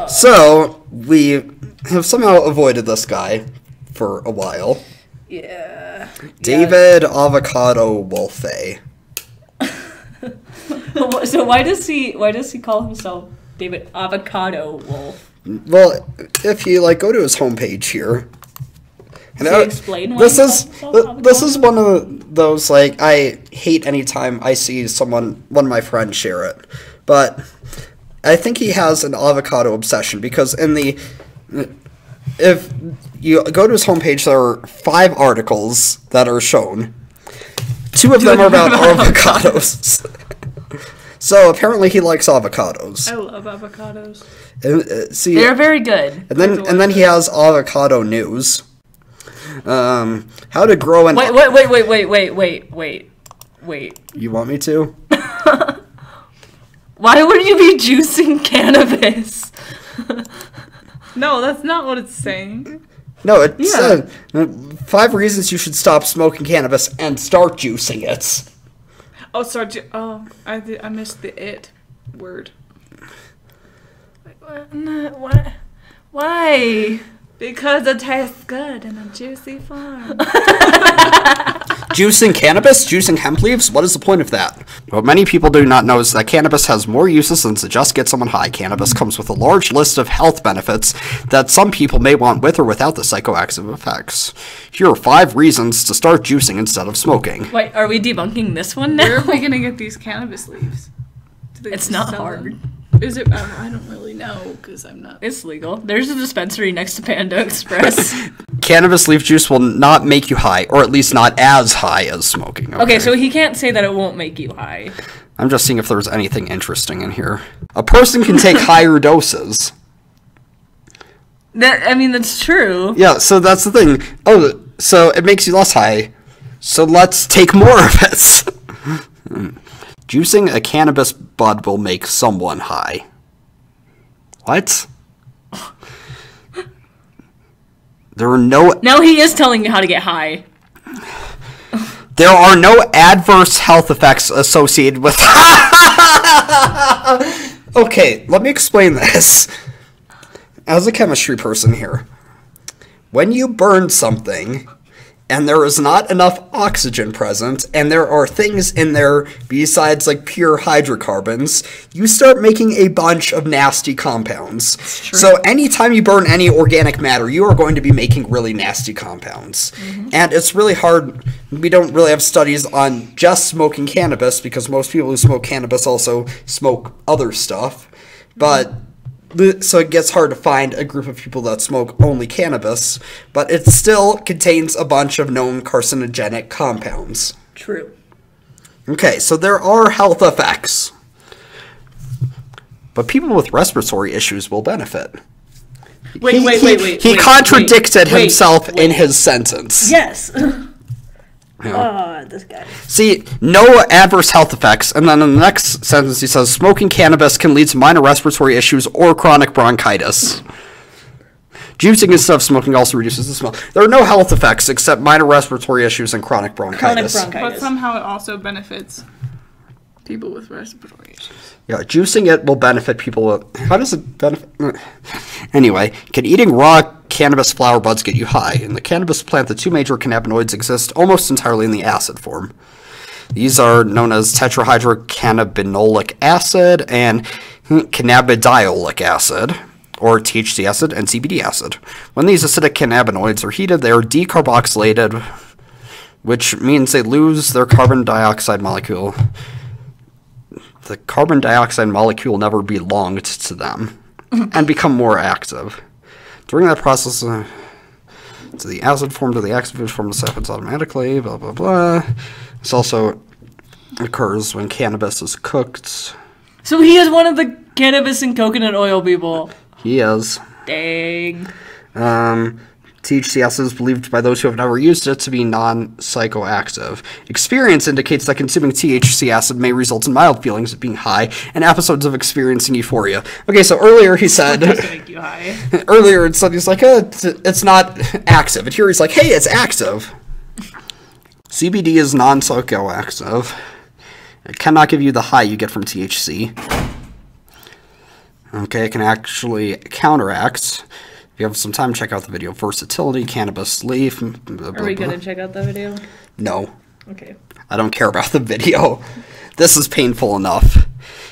So, we have somehow avoided this guy for a while. Yeah. David Avocado Wolfe. So why does he call himself David Avocado Wolfe? Well, if you go to his homepage here. Does he explain why this is one of those I hate anytime I see one of my friends share it. But I think he has an avocado obsession because if you go to his homepage, there are 5 articles that are shown. 2 of them are about avocados. So apparently he likes avocados. I love avocados. They're very good. And then he has avocado news. How to grow an... Wait. You want me to? Why would you be juicing cannabis? No, that's not what it's saying. No, it said 5 reasons you should stop smoking cannabis and start juicing it. Oh, sorry. I missed the "it" word. What? Why? Because it tastes good in a juicy form. Juicing cannabis? Juicing hemp leaves? What is the point of that? What many people do not know is that cannabis has more uses than to just get someone high. Cannabis comes with a large list of health benefits that some people may want with or without the psychoactive effects. Here are 5 reasons to start juicing instead of smoking. Wait, are we debunking this one now? Where are we going to get these cannabis leaves? It's not hard. Them? Is it? I don't really know because I'm not. It's legal. There's a dispensary next to Panda Express. Cannabis leaf juice will not make you high, or at least not as high as smoking. Okay, so he can't say that it won't make you high. I'm just seeing if there's anything interesting in here. A person can take higher doses. That's true. Yeah, so that's the thing. Oh, so it makes you less high. So let's take more of it. Juicing a cannabis bud will make someone high. What? There are no... Now he is telling you how to get high. There are no adverse health effects associated with... Okay, let me explain this. As a chemistry person here, when you burn something... and there is not enough oxygen present, and there are things in there besides pure hydrocarbons, you start making a bunch of nasty compounds. So anytime you burn any organic matter, you are going to be making really nasty compounds. Mm-hmm. And it's really hard. We don't really have studies on just smoking cannabis, because most people who smoke cannabis also smoke other stuff. But... so it gets hard to find a group of people that smoke only cannabis, but it still contains a bunch of known carcinogenic compounds. True. Okay, so there are health effects. But people with respiratory issues will benefit. Wait. He contradicted himself in his sentence. Yes. Yeah. Oh, this guy. See, no adverse health effects, and then in the next sentence he says, smoking cannabis can lead to minor respiratory issues or chronic bronchitis. Juicing instead of smoking also reduces the smell. There are no health effects except minor respiratory issues and chronic bronchitis. But somehow it also benefits people with respiratory issues. Yeah, juicing it will benefit people with... How does it benefit... Anyway, can eating raw cannabis flower buds get you high? In the cannabis plant, the 2 major cannabinoids exist almost entirely in the acid form. These are known as tetrahydrocannabinolic acid and cannabidiolic acid, or THC acid and CBD acid. When these acidic cannabinoids are heated, they are decarboxylated, which means they lose their carbon dioxide molecule. The carbon dioxide molecule never belonged to them and become more active. During that process, to the acid form to the active form, this happens automatically, blah, blah, blah. This also occurs when cannabis is cooked. So he is one of the cannabis and coconut oil people. He is. Dang. THC acid is believed by those who have never used it to be non-psychoactive. Experience indicates that consuming THC acid may result in mild feelings of being high and episodes of experiencing euphoria. Okay, so earlier he said... It's make you high. Earlier it said he's like, it's not active. And here he's like, hey, it's active. CBD is non-psychoactive. It cannot give you the high you get from THC. Okay, it can actually counteract. If you have some time, check out the video. Versatility, cannabis leaf. Blah, blah, Are we blah. gonna check out the video? No. Okay. I don't care about the video. This is painful enough.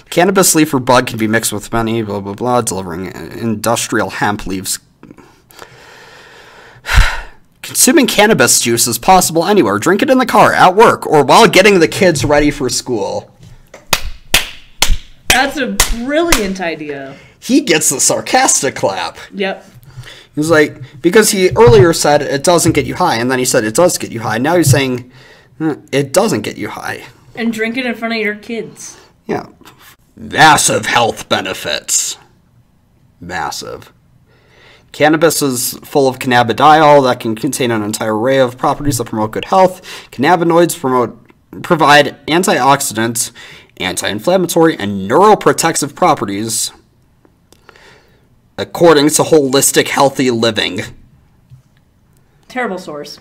Cannabis leaf or bud can be mixed with many, blah, blah, blah, delivering industrial hemp leaves. Consuming cannabis juice is possible anywhere. Drink it in the car, at work, or while getting the kids ready for school. That's a brilliant idea. He gets the sarcastic clap. Yep. He's like, because he earlier said it doesn't get you high, and then he said it does get you high. Now he's saying it doesn't get you high. And drink it in front of your kids. Yeah. Massive health benefits. Massive. Cannabis is full of cannabidiol that can contain an entire array of properties that promote good health. Cannabinoids provide antioxidants, anti-inflammatory, and neuroprotective properties, according to Holistic Healthy Living. Terrible source.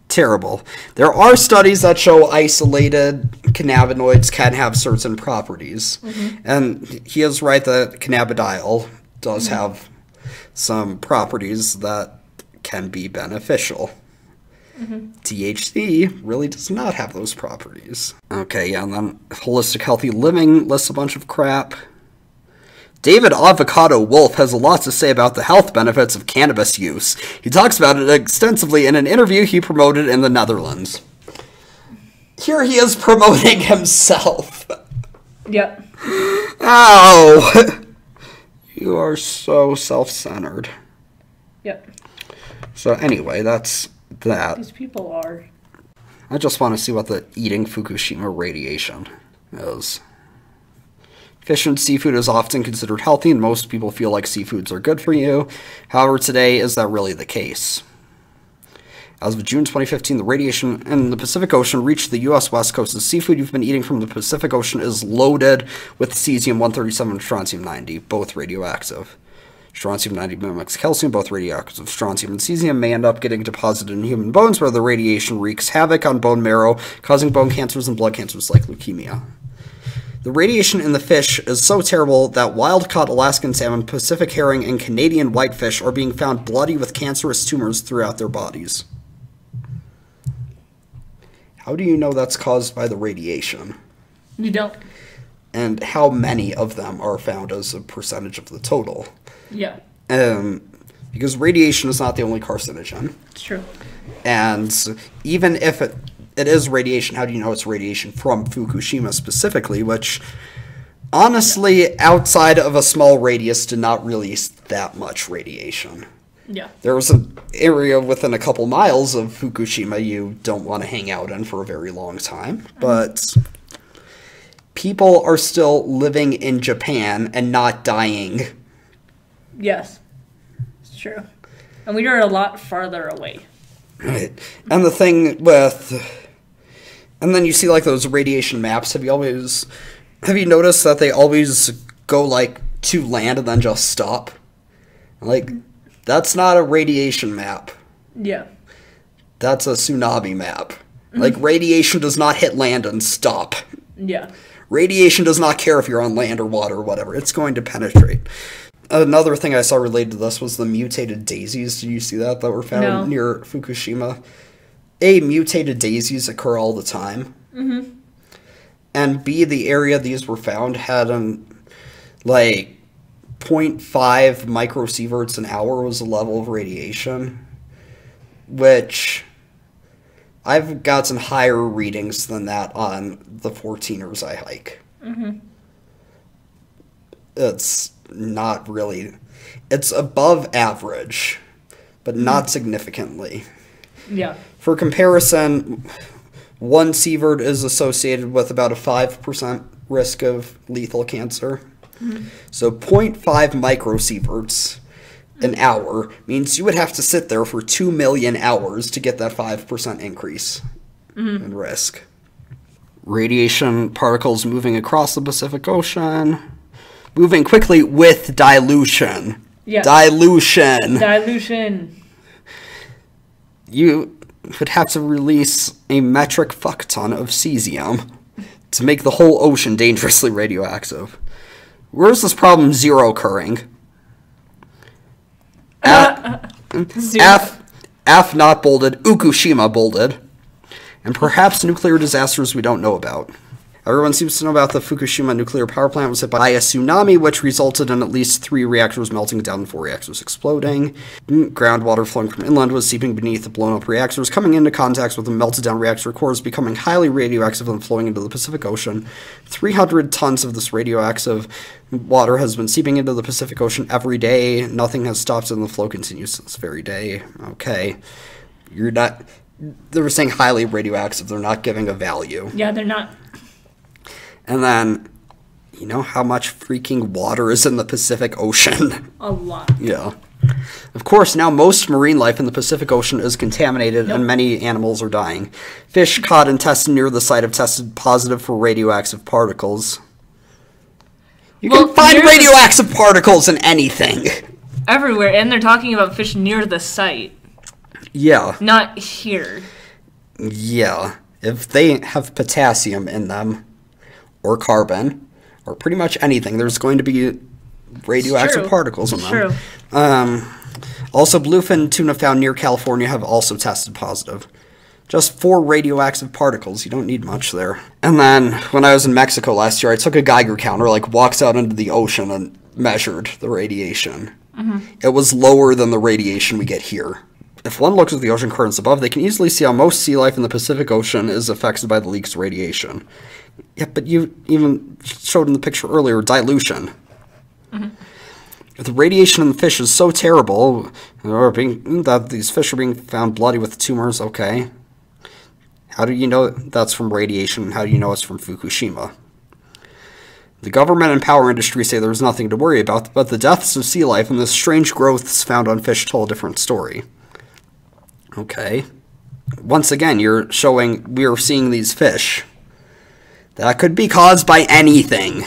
Terrible. There are studies that show isolated cannabinoids can have certain properties. And he is right that cannabidiol does have some properties that can be beneficial. THC really does not have those properties. Okay, yeah, and then Holistic Healthy Living lists a bunch of crap. David Avocado Wolfe has a lot to say about the health benefits of cannabis use. He talks about it extensively in an interview he promoted in the Netherlands. Here he is promoting himself. Yep. Ow! You are so self-centered. Yep. So anyway, that's that. These people are. I just want to see what the eating Fukushima radiation is. Fish and seafood is often considered healthy, and most people feel like seafoods are good for you. However, today, is that really the case? As of June 2015, the radiation in the Pacific Ocean reached the U.S. West Coast. The seafood you've been eating from the Pacific Ocean is loaded with cesium-137 and strontium-90, both radioactive. Strontium-90 mimics calcium, both radioactive. Strontium and cesium may end up getting deposited in human bones, where the radiation wreaks havoc on bone marrow, causing bone cancers and blood cancers like leukemia. The radiation in the fish is so terrible that wild-caught Alaskan salmon, Pacific herring, and Canadian whitefish are being found bloody with cancerous tumors throughout their bodies. How do you know that's caused by the radiation? You don't. And how many of them are found as a percentage of the total? Yeah. Because radiation is not the only carcinogen. It's true. And even if it is radiation, how do you know it's radiation from Fukushima specifically, which honestly, outside of a small radius, did not release that much radiation. Yeah. There was an area within a couple miles of Fukushima you don't want to hang out in for a very long time, but people are still living in Japan and not dying. Yes. It's true. And we are a lot farther away. Right. And the thing with... And then you see, like, those radiation maps. Have you noticed that they always go, like, to land and then just stop? Like, that's not a radiation map. Yeah. That's a tsunami map. Like, radiation does not hit land and stop. Yeah. Radiation does not care if you're on land or water or whatever. It's going to penetrate. Another thing I saw related to this was the mutated daisies. Did you see that were found near Fukushima? Mutated daisies occur all the time. And B, the area these were found had like 0.5 microsieverts an hour was the level of radiation, which I've gotten higher readings than that on the 14ers I hike. It's not really... It's above average, but not significantly. Yeah. For comparison, 1 sievert is associated with about a 5% risk of lethal cancer. So 0.5 microsieverts an hour means you would have to sit there for 2 million hours to get that 5% increase in risk. Radiation particles moving across the Pacific Ocean. Moving quickly with dilution. Yeah. Dilution. Dilution. You would have to release a metric fuck ton of cesium to make the whole ocean dangerously radioactive. Where's this problem 0 occurring? Zero. F not bolded, Fukushima bolded. And perhaps nuclear disasters we don't know about. Everyone seems to know about the Fukushima nuclear power plant was hit by a tsunami, which resulted in at least 3 reactors melting down and 4 reactors exploding. Groundwater flowing from inland was seeping beneath the blown-up reactors, coming into contact with the melted-down reactor cores, becoming highly radioactive and flowing into the Pacific Ocean. 300 tons of this radioactive water has been seeping into the Pacific Ocean every day. Nothing has stopped, and the flow continues to this very day. Okay. You're not... They were saying highly radioactive. They're not giving a value. Yeah, they're not. And then, you know how much freaking water is in the Pacific Ocean? A lot. Yeah. Of course, now most marine life in the Pacific Ocean is contaminated and many animals are dying. Fish caught and tested near the site have tested positive for radioactive particles. You can find radioactive particles in anything. Everywhere, and they're talking about fish near the site. Yeah. Not here. Yeah. If they have potassium in them, or carbon, or pretty much anything, there's going to be radioactive particles in them. True. Also, bluefin tuna found near California have also tested positive. Just 4 radioactive particles. You don't need much there. And then, when I was in Mexico last year, I took a Geiger counter, walks out into the ocean and measured the radiation. Mm-hmm. It was lower than the radiation we get here. If one looks at the ocean currents above, they can easily see how most sea life in the Pacific Ocean is affected by the leak's radiation. Yeah, but you even showed in the picture earlier dilution. Mm-hmm. If the radiation in the fish is so terrible that these fish are being found bloody with tumors, okay. How do you know that's from radiation? How do you know it's from Fukushima? The government and power industry say there's nothing to worry about, but the deaths of sea life and the strange growths found on fish tell a different story. Okay. Once again, you're showing we're seeing these fish. That could be caused by anything.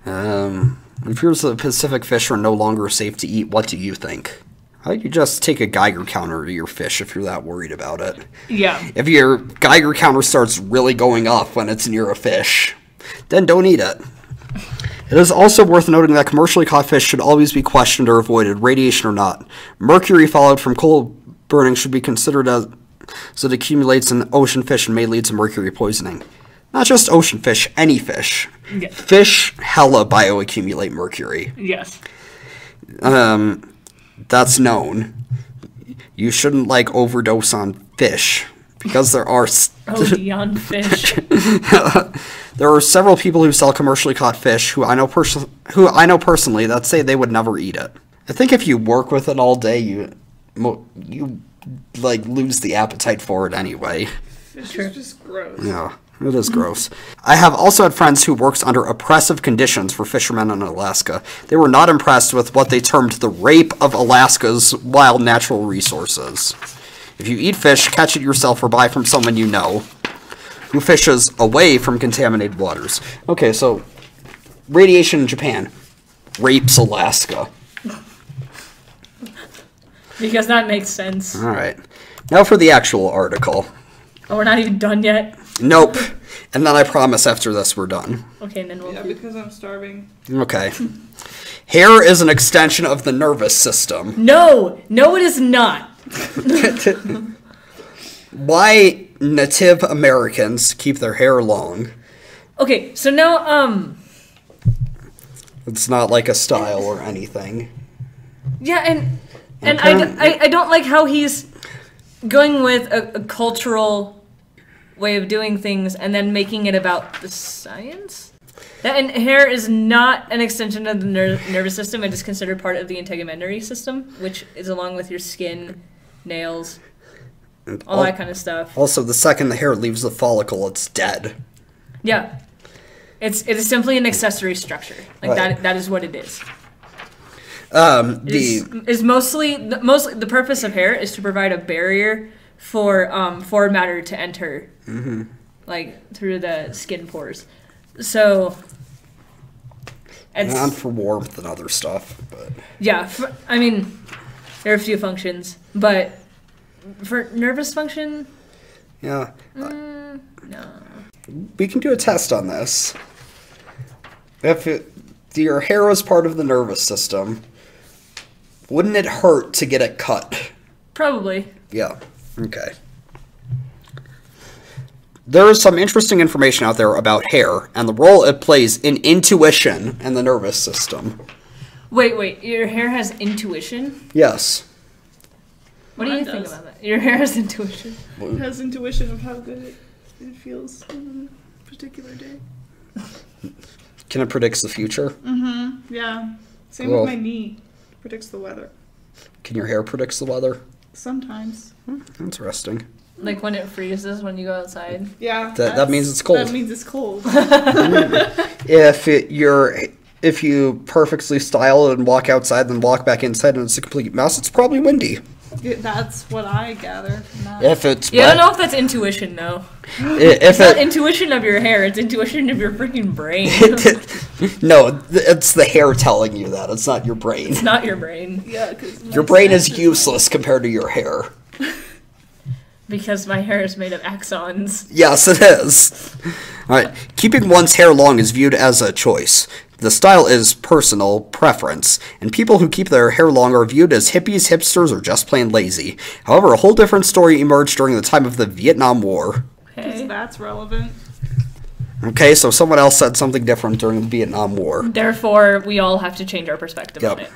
It appears the Pacific fish are no longer safe to eat. What do you think? How do you just take a Geiger counter to your fish if you're that worried about it? Yeah. If your Geiger counter starts really going up when it's near a fish, then don't eat it. It is also worth noting that commercially caught fish should always be questioned or avoided, radiation or not. Mercury followed from coal burning should be considered as it accumulates in ocean fish and may lead to mercury poisoning. Not just ocean fish, any fish. Yeah. Fish hella bioaccumulate mercury. Yes. That's known. You shouldn't overdose on fish because there are OD on fish. there are several people who sell commercially caught fish who I know personally that say they would never eat it. I think if you work with it all day, you lose the appetite for it anyway. Fish is just gross. Yeah. It is gross. I have also had friends who worked under oppressive conditions for fishermen in Alaska. They were not impressed with what they termed the rape of Alaska's wild natural resources. If you eat fish, catch it yourself or buy from someone you know who fishes away from contaminated waters. Okay, so radiation in Japan rapes Alaska. Because that makes sense. All right. Now for the actual article. Oh, we're not even done yet? Nope. And then I promise after this we're done. Okay, and then we'll... Yeah, because I'm starving. Okay. Hair is an extension of the nervous system. No! No, it is not! Why Native Americans keep their hair long? Okay, so now, It's not like a style or anything. Yeah, and I don't like how he's going with a cultural way of doing things and then making it about the science. And hair is not an extension of the nervous system. It is considered part of the integumentary system, which is along with your skin, nails, all that kind of stuff. Also, the second the hair leaves the follicle, it's dead. Yeah. It is simply an accessory structure. Right. That is what it is. The purpose of hair is to provide a barrier for foreign matter to enter, through the skin pores. So, and for warmth and other stuff, but yeah, there are a few functions, but for nervous function, yeah, no. We can do a test on this. Your hair is part of the nervous system. Wouldn't it hurt to get it cut? Probably. Yeah. Okay. There is some interesting information out there about hair and the role it plays in intuition and the nervous system. Wait. Your hair has intuition? Yes. What do you think about that? Your hair has intuition? It has intuition of how good it feels on a particular day. Can it predict the future? Mm-hmm. Yeah. Same Cool. with my knee. It predicts the weather. Can your hair predict the weather? Sometimes. Interesting. Like when it freezes when you go outside? Yeah. That means it's cold. That means it's cold. If you perfectly style it and walk outside, then walk back inside and it's a complete mess, it's probably windy. That's what I gather from that. If it's Yeah, I don't know if that's intuition, though. It's not intuition of your hair, it's intuition of your freaking brain. No, it's the hair telling you that. It's not your brain. It's not your brain. Yeah, because Your brain is useless compared to your hair. Because my hair is made of axons. Yes, it is. All right. Keeping one's hair long is viewed as a choice. The style is personal preference, and people who keep their hair long are viewed as hippies, hipsters, or just plain lazy. However, a whole different story emerged during the time of the Vietnam War. Because that's relevant. Okay, so someone else said something different during the Vietnam War. Therefore, we all have to change our perspective on it.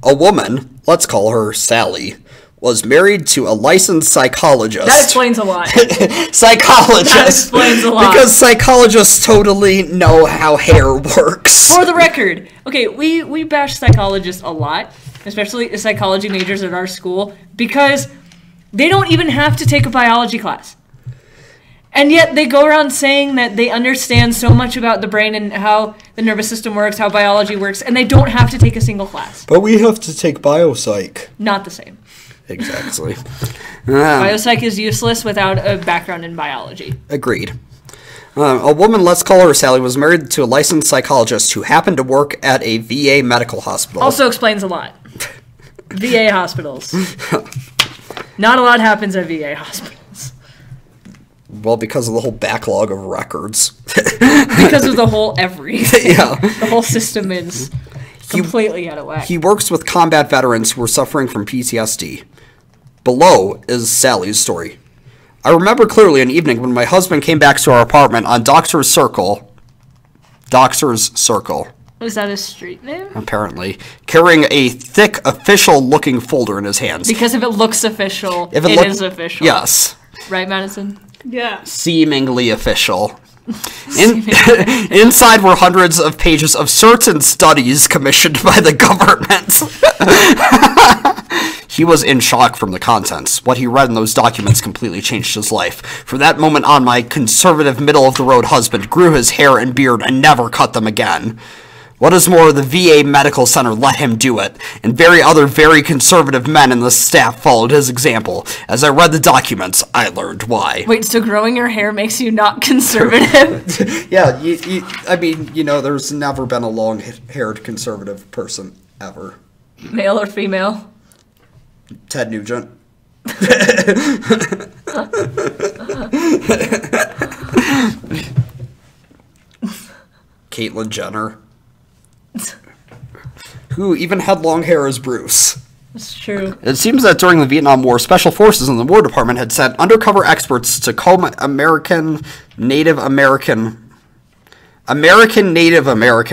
A woman, let's call her Sally, was married to a licensed psychologist. That explains a lot. Psychologist. That explains a lot. Because psychologists totally know how hair works. For the record, okay, we bash psychologists a lot, especially the psychology majors at our school, because they don't even have to take a biology class. And yet they go around saying that they understand so much about the brain and how the nervous system works, how biology works, and they don't have to take a single class. But we have to take biopsych. Not the same. Exactly. Biopsych is useless without a background in biology. Agreed. A woman, let's call her Sally, was married to a licensed psychologist who happened to work at a VA medical hospital. Also explains a lot. VA hospitals. Not a lot happens at VA hospitals. Well, because of the whole backlog of records. Because of the whole everything. Yeah. The whole system is completely out of whack. He works with combat veterans who are suffering from PTSD. Below is Sally's story. I remember clearly an evening when my husband came back to our apartment on Doctor's Circle. Doctor's Circle. Is that a street name? Apparently. Carrying a thick, official-looking folder in his hands. Because if it looks official, it is official. Yes. Right, Madison? Yeah. Seemingly official. Inside were hundreds of pages of certain studies commissioned by the government. He was in shock from the contents. What he read in those documents completely changed his life. From that moment on, my conservative, middle-of-the-road husband grew his hair and beard and never cut them again. What is more, the VA Medical Center let him do it, and very conservative men in the staff followed his example. As I read the documents, I learned why. Wait, so growing your hair makes you not conservative? Yeah, I mean, there's never been a long-haired conservative person, ever. Male or female? Ted Nugent. Caitlyn Jenner. Who even had long hair as Bruce. That's true. It seems that during the Vietnam War, special forces in the War Department had sent undercover experts to comb Native American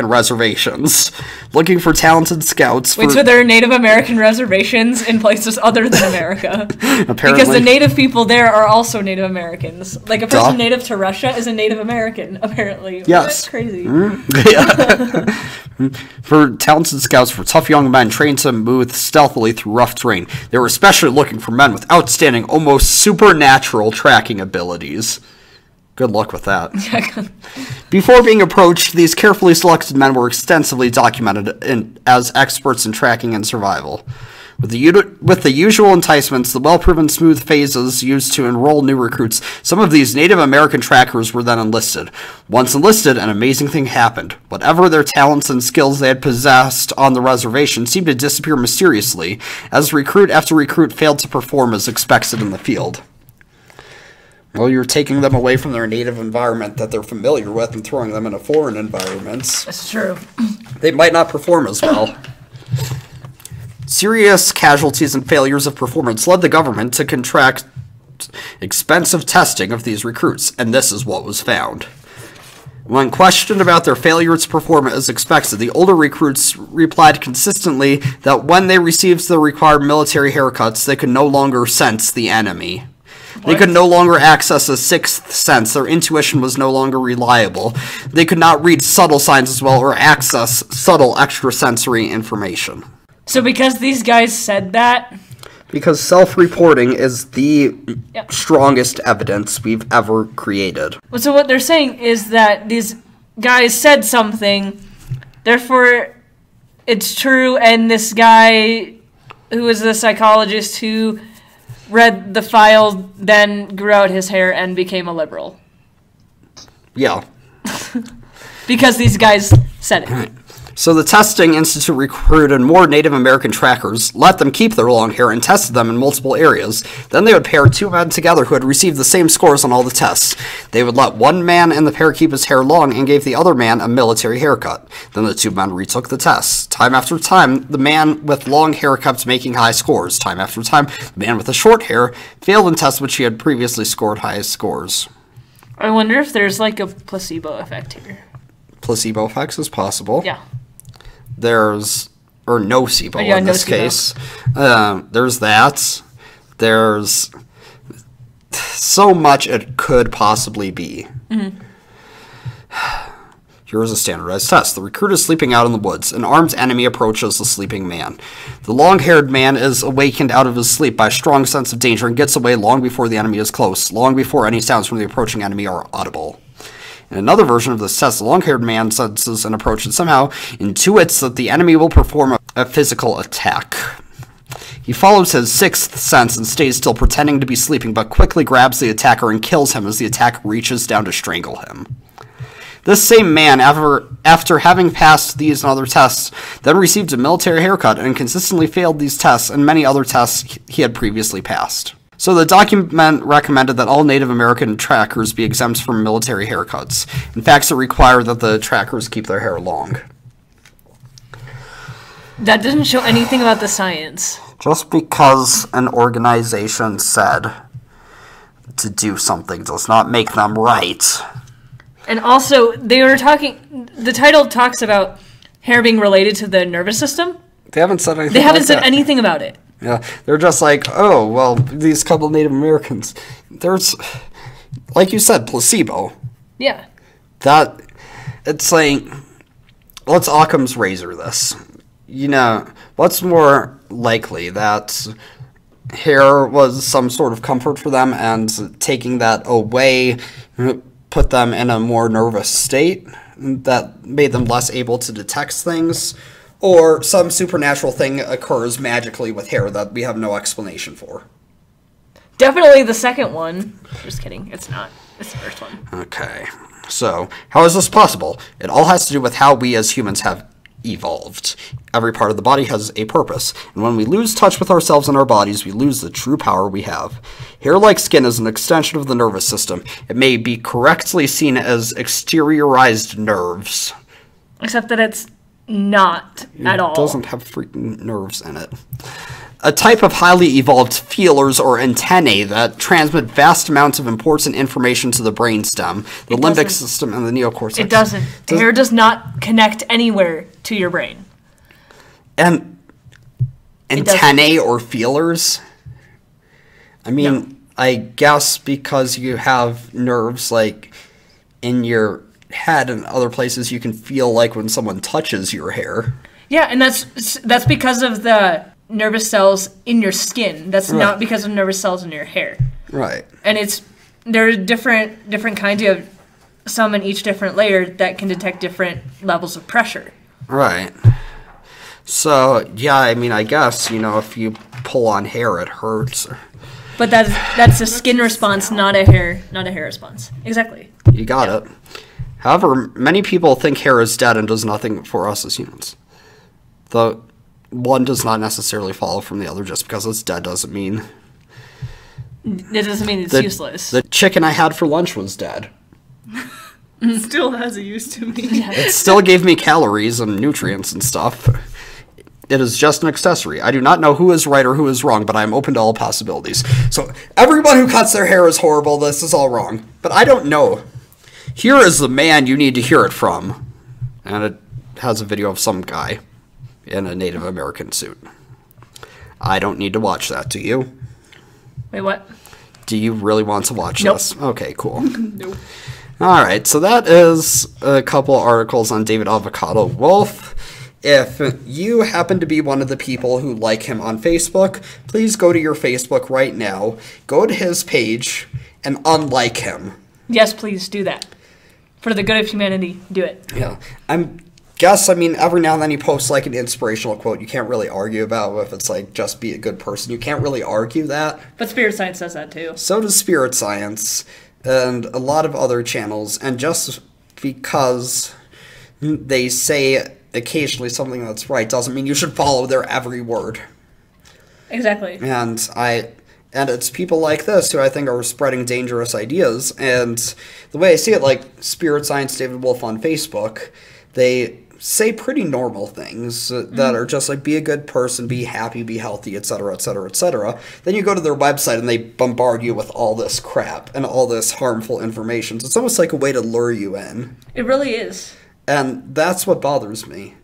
reservations, looking for talented scouts. Wait, so there are Native American reservations in places other than America? Apparently. Because the Native people there are also Native Americans. Like a person native to Russia is a Native American, apparently. Yes. That's crazy. Yeah. For talented scouts for tough young men trained to move stealthily through rough terrain. They were especially looking for men with outstanding, almost supernatural tracking abilities. Good luck with that. Before being approached, these carefully selected men were extensively documented as experts in tracking and survival. With the usual enticements, the well-proven smooth phases used to enroll new recruits, some of these Native American trackers were then enlisted. Once enlisted, an amazing thing happened. Whatever their talents and skills they had possessed on the reservation seemed to disappear mysteriously, as recruit after recruit failed to perform as expected in the field. Well, you're taking them away from their native environment that they're familiar with and throwing them into foreign environments. That's true. They might not perform as well. Serious casualties and failures of performance led the government to contract expensive testing of these recruits, and this is what was found. When questioned about their failure to perform as expected, the older recruits replied consistently that when they received the required military haircuts, they could no longer sense the enemy. They could no longer access a sixth sense. Their intuition was no longer reliable. They could not read subtle signs as well or access subtle extrasensory information. So because these guys said that... Because self-reporting is the strongest evidence we've ever created. So what they're saying is that these guys said something, therefore it's true, and this guy who was the psychologist who read the file then grew out his hair and became a liberal. Yeah. Because these guys said it. Right. So the Testing Institute recruited more Native American trackers, let them keep their long hair, and tested them in multiple areas. Then they would pair two men together who had received the same scores on all the tests. They would let one man in the pair keep his hair long and gave the other man a military haircut. Then the two men retook the tests. Time after time, the man with long hair kept making high scores. Time after time, the man with the short hair failed in tests which he had previously scored high scores. I wonder if there's like a placebo effect here. Placebo effects is possible. Yeah. There's, or nocebo in this case. There's that. There's so much it could possibly be. Mm-hmm. Here's a standardized test. The recruit is sleeping out in the woods. An armed enemy approaches the sleeping man. The long-haired man is awakened out of his sleep by a strong sense of danger and gets away long before the enemy is close, long before any sounds from the approaching enemy are audible. In another version of this test, the long-haired man senses an approach and somehow intuits that the enemy will perform a physical attack. He follows his sixth sense and stays still, pretending to be sleeping, but quickly grabs the attacker and kills him as the attacker reaches down to strangle him. This same man, after having passed these and other tests, then received a military haircut and consistently failed these tests and many other tests he had previously passed. So the document recommended that all Native American trackers be exempt from military haircuts. In fact, it required that the trackers keep their hair long. That doesn't show anything about the science. Just because an organization said to do something does not make them right. And also, the title talks about hair being related to the nervous system. They haven't said anything. They haven't said anything about it. Yeah, they're just like, oh, well, these couple Native Americans, there's, like you said, placebo. Yeah. That, it's like, let's Occam's razor this. You know, what's more likely, that hair was some sort of comfort for them and taking that away put them in a more nervous state that made them less able to detect things? Or some supernatural thing occurs magically with hair that we have no explanation for? Definitely the second one. Just kidding. It's not. It's the first one. Okay. So, how is this possible? It all has to do with how we as humans have evolved. Every part of the body has a purpose, and when we lose touch with ourselves and our bodies, we lose the true power we have. Hair, like skin, is an extension of the nervous system. It may be correctly seen as exteriorized nerves. Except that it's not at all. It doesn't have freaking nerves in it. A type of highly evolved feelers or antennae that transmit vast amounts of important information to the brainstem, the limbic system, and the neocortex. It doesn't. Hair does not connect anywhere to your brain. And antennae or feelers? I mean, no. I guess because you have nerves like in your head and other places, you can feel like when someone touches your hair. Yeah, and that's because of the nervous cells in your skin. That's right. Not because of nervous cells in your hair. Right. And there are different kinds. You have some in each different layer that can detect different levels of pressure. Right. So, yeah, I mean, I guess, you know, if you pull on hair, it hurts. But that's a skin response, not a hair response. Exactly. You got it. However, many people think hair is dead and does nothing for us as humans. The one does not necessarily follow from the other. Just because it's dead doesn't mean That doesn't mean it's useless. The chicken I had for lunch was dead. It still has a use to me. It still gave me calories and nutrients and stuff. It is just an accessory. I do not know who is right or who is wrong, but I am open to all possibilities. So everyone who cuts their hair is horrible. This is all wrong. But I don't know. Here is the man you need to hear it from. And it has a video of some guy in a Native American suit. I don't need to watch that, do you? Wait, what? Do you really want to watch this? Okay, cool. Nope. All right, so that is a couple articles on David Avocado Wolfe. If you happen to be one of the people who like him on Facebook, please go to your Facebook right now, go to his page, and unlike him. Yes, please do that. For the good of humanity, do it. Yeah, I mean, every now and then he posts like an inspirational quote. You can't really argue about if it's like, just be a good person. You can't really argue that. But Spirit Science does that too. So does Spirit Science and a lot of other channels. And just because they say occasionally something that's right doesn't mean you should follow their every word. Exactly. And it's people like this who I think are spreading dangerous ideas. And the way I see it, like Spirit Science, David Wolfe on Facebook, they say pretty normal things that are just like, be a good person, be happy, be healthy, etc., etc., etc. Then you go to their website and they bombard you with all this crap and all this harmful information. It's almost like a way to lure you in. It really is. And that's what bothers me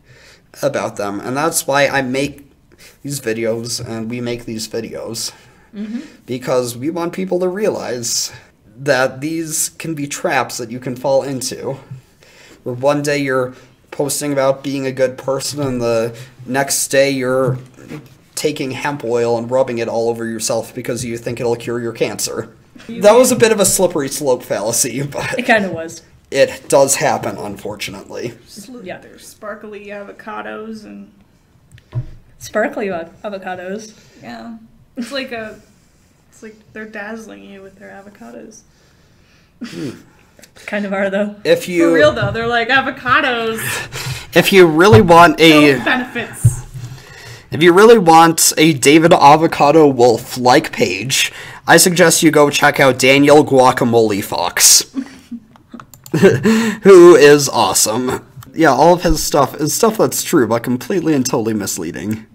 about them. And that's why I make these videos and we make these videos. Because we want people to realize that these can be traps that you can fall into. Where one day you're posting about being a good person and the next day you're taking hemp oil and rubbing it all over yourself because you think it'll cure your cancer. That was a bit of a slippery slope fallacy, but It kind of was. it does happen, unfortunately. Yeah. There's sparkly avocados and Sparkly avocados. yeah, it's like they're dazzling you with their avocados. Kind of are, though. If you For real though, they're like avocados. if you really want Benefits. If you really want a David Avocado Wolfe like page, I suggest you go check out Daniel Guacamole Fox, who is awesome. Yeah, all of his stuff is stuff that's true, but completely and totally misleading.